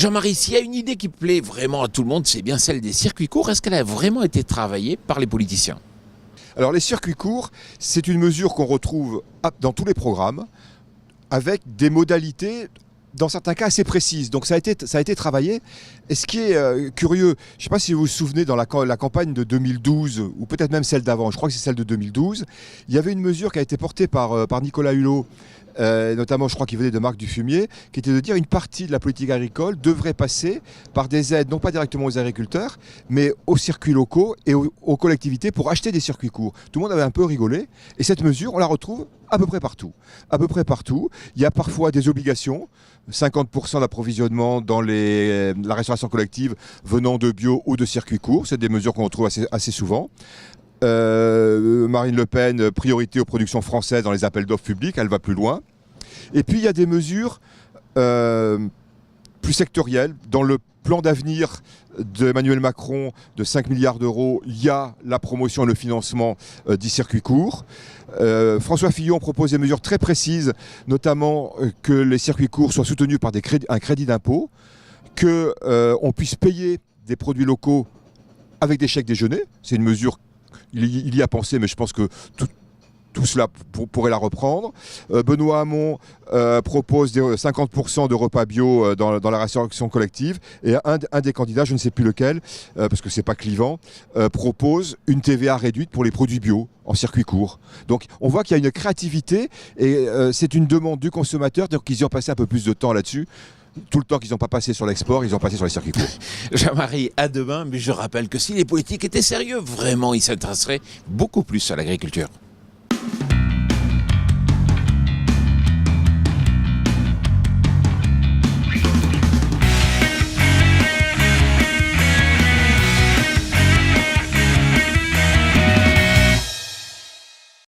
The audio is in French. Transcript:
Jean-Marie, s'il y a une idée qui plaît vraiment à tout le monde, c'est bien celle des circuits courts. Est-ce qu'elle a vraiment été travaillée par les politiciens? Alors les circuits courts, c'est une mesure qu'on retrouve dans tous les programmes, avec des modalités, dans certains cas, assez précises. Donc ça a été travaillé. Et ce qui est curieux, je ne sais pas si vous vous souvenez, dans la campagne de 2012, ou peut-être même celle d'avant, je crois que c'est celle de 2012, il y avait une mesure qui a été portée par Nicolas Hulot, notamment je crois qu'il venait de Marc Dufumier, qui était de dire une partie de la politique agricole devrait passer par des aides, non pas directement aux agriculteurs, mais aux circuits locaux et aux collectivités pour acheter des circuits courts. Tout le monde avait un peu rigolé, et cette mesure, on la retrouve à peu près partout. À peu près partout. Il y a parfois des obligations, 50% d'approvisionnement dans la restauration collective venant de bio ou de circuits courts. C'est des mesures qu'on retrouve assez souvent. Marine Le Pen, priorité aux productions françaises dans les appels d'offres publics, elle va plus loin. Et puis il y a des mesures plus sectorielles. Dans le plan d'avenir d'Emmanuel Macron de 5 milliards d'euros, il y a la promotion et le financement des circuits courts. François Fillon propose des mesures très précises, notamment que les circuits courts soient soutenus par un crédit d'impôt, qu'on puisse payer des produits locaux avec des chèques déjeuner. C'est une mesure, il y a pensé, mais je pense que tout cela pourrait la reprendre. Benoît Hamon propose 50% de repas bio dans la restauration collective. Et un des candidats, je ne sais plus lequel, parce que c'est pas clivant, propose une TVA réduite pour les produits bio en circuit court. Donc on voit qu'il y a une créativité et c'est une demande du consommateur, donc ils y ont passé un peu plus de temps là-dessus. Tout le temps qu'ils n'ont pas passé sur l'export, ils ont passé sur les circuits courts. Jean-Marie, à demain, mais je rappelle que si les politiques étaient sérieux, vraiment, ils s'intéresseraient beaucoup plus à l'agriculture.